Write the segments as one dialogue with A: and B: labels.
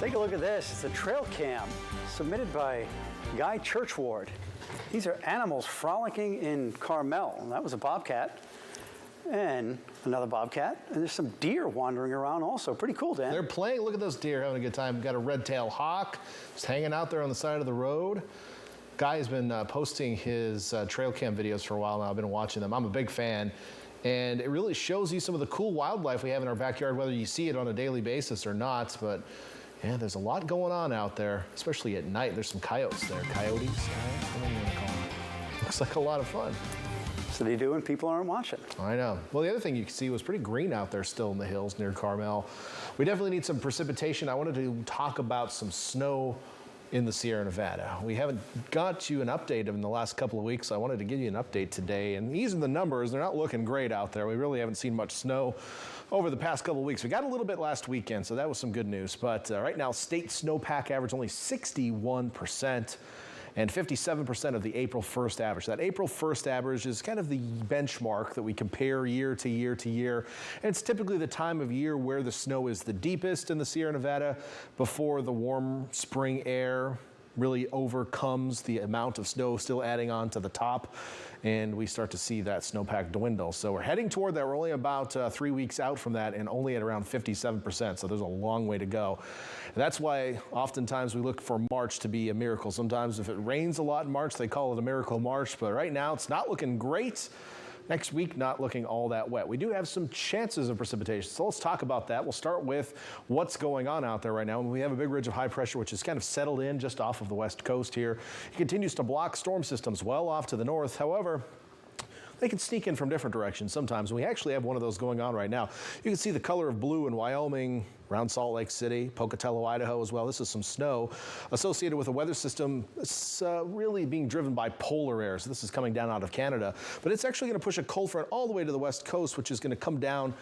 A: Take a look at this. It's a trail cam submitted by Guy Churchward. These are animals frolicking in Carmel. That was a bobcat and another bobcat. And there's some deer wandering around also. Pretty cool, Dan.
B: They're playing. Look at those deer having a good time. Got a red-tailed hawk just hanging out there on the side of the road. Guy has been posting his trail cam videos for a while now. I've been watching them. I'm a big fan. And it really shows you some of the cool wildlife we have in our backyard, whether you see it on a daily basis or not. But yeah, there's a lot going on out there, especially at night. There's some coyotes there. Coyotes? What do you want to call them? Looks like a lot of fun.
A: So they do when people aren't watching.
B: I know. Well, the other thing you can see was pretty green out there still in the hills near Carmel. We definitely need some precipitation. I wanted to talk about some snow in the Sierra Nevada. We haven't got you an update in the last couple of weeks, so I wanted to give you an update today. And these are the numbers. They're not looking great out there. We really haven't seen much snow over the past couple of weeks. We got a little bit last weekend, so that was some good news. But right now, state snowpack average only 61%. And 57% of the April 1st average. That April 1st average is kind of the benchmark that we compare year to year to year. And it's typically the time of year where the snow is the deepest in the Sierra Nevada before the warm spring air really overcomes the amount of snow still adding on to the top, and we start to see that snowpack dwindle. So we're heading toward that. We're only about 3 weeks out from that and only at around 57%, so there's a long way to go. And that's why oftentimes we look for March to be a miracle. Sometimes if it rains a lot in March, they call it a miracle March, but right now it's not looking great. Next week, not looking all that wet. We do have some chances of precipitation, so let's talk about that. We'll start with what's going on out there right now. We have a big ridge of high pressure, which is kind of settled in just off of the west coast here. It continues to block storm systems well off to the north. However, they can sneak in from different directions sometimes. We actually have one of those going on right now. You can see the color of blue in Wyoming, around Salt Lake City, Pocatello, Idaho as well. This is some snow associated with a weather system that's really being driven by polar air. So this is coming down out of Canada, but it's actually going to push a cold front all the way to the west coast, which is going to come down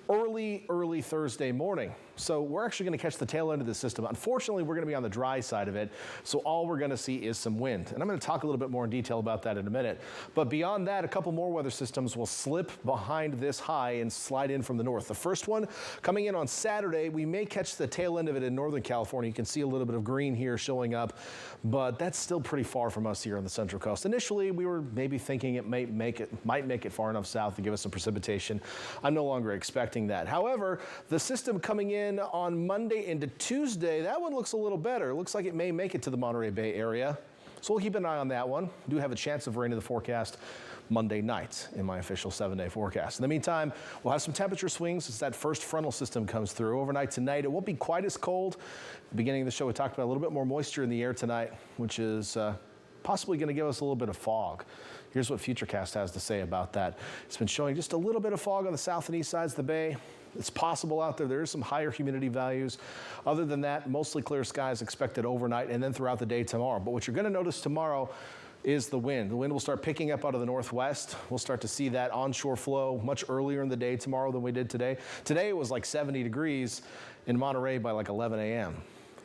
B: early Thursday morning. So we're actually going to catch the tail end of the system. Unfortunately, we're going to be on the dry side of it, so all we're going to see is some wind. And I'm going to talk a little bit more in detail about that in a minute. But beyond that, a couple more weather systems will slip behind this high and slide in from the north. The first one coming in on Saturday, we may catch the tail end of it in Northern California. You can see a little bit of green here showing up, but that's still pretty far from us here on the Central Coast. Initially, we were maybe thinking it might make it far enough south to give us some precipitation. I'm no longer expecting that. However, the system coming in on Monday into Tuesday, that one looks a little better. It looks like it may make it to the Monterey Bay area. So we'll keep an eye on that one. We do have a chance of rain in the forecast Monday night in my official 7-day forecast. In the meantime, we'll have some temperature swings as that first frontal system comes through. Overnight tonight, it won't be quite as cold. At the beginning of the show, we talked about a little bit more moisture in the air tonight, which is possibly going to give us a little bit of fog. Here's what Futurecast has to say about that. It's been showing just a little bit of fog on the south and east sides of the bay. It's possible out there. There is some higher humidity values. Other than that, mostly clear skies expected overnight and then throughout the day tomorrow. But what you're going to notice tomorrow is the wind. The wind will start picking up out of the northwest. We'll start to see that onshore flow much earlier in the day tomorrow than we did today. Today it was like 70 degrees in Monterey by like 11 a.m.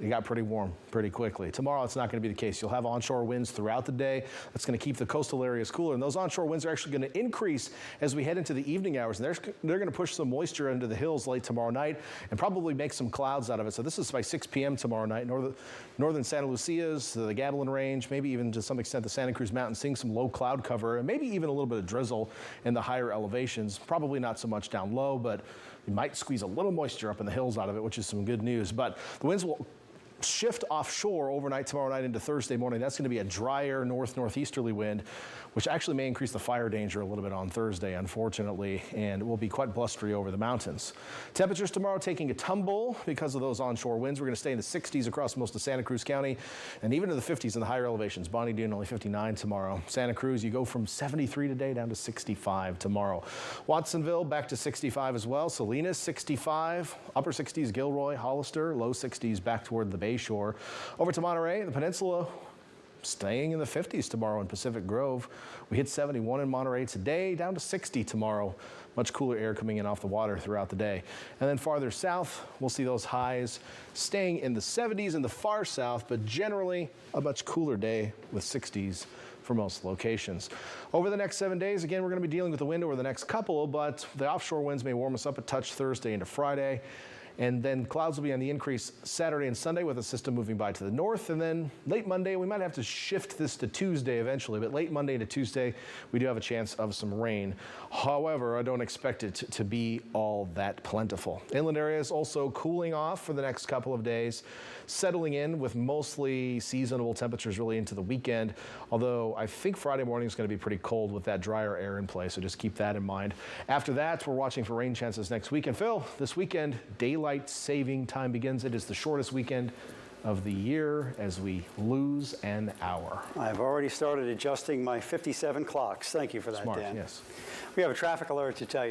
B: It got pretty warm pretty quickly. Tomorrow, it's not going to be the case. You'll have onshore winds throughout the day. That's going to keep the coastal areas cooler. And those onshore winds are actually going to increase as we head into the evening hours. And they're going to push some moisture into the hills late tomorrow night and probably make some clouds out of it. So this is by 6 p.m. tomorrow night. Northern Santa Lucia's, the Gavilan Range, maybe even to some extent the Santa Cruz Mountains, seeing some low cloud cover and maybe even a little bit of drizzle in the higher elevations. Probably not so much down low, but you might squeeze a little moisture up in the hills out of it, which is some good news. But the winds will shift offshore overnight tomorrow night into Thursday morning. That's going to be a drier northeasterly wind, which actually may increase the fire danger a little bit on Thursday, unfortunately, and it will be quite blustery over the mountains. Temperatures tomorrow taking a tumble because of those onshore winds. We're going to stay in the 60s across most of Santa Cruz County and even in the 50s in the higher elevations. Bonnie Doon only 59 tomorrow. Santa Cruz, you go from 73 today down to 65 tomorrow. Watsonville back to 65 as well. Salinas 65, upper 60s Gilroy, Hollister, low 60s back toward the Bay Shore. Over to Monterey, the peninsula, staying in the 50s tomorrow in Pacific Grove. We hit 71 in Monterey today, down to 60 tomorrow. Much cooler air coming in off the water throughout the day. And then farther south, we'll see those highs staying in the 70s in the far south, but generally a much cooler day with 60s for most locations. Over the next 7 days, again, we're going to be dealing with the wind over the next couple, but the offshore winds may warm us up a touch Thursday into Friday. And then clouds will be on the increase Saturday and Sunday with a system moving by to the north. And then late Monday, we might have to shift this to Tuesday eventually, but late Monday to Tuesday, we do have a chance of some rain. However, I don't expect it to be all that plentiful. Inland areas also cooling off for the next couple of days, settling in with mostly seasonable temperatures really into the weekend. Although I think Friday morning is going to be pretty cold with that drier air in place, so just keep that in mind. After that, we're watching for rain chances next week. And Phil, this weekend, daylight saving time begins. It is the shortest weekend of the year as we lose an hour.
A: I've already started adjusting my 57 clocks. Thank you for that,
B: Smart,
A: Dan.
B: yes.
A: We have a traffic alert to tell you.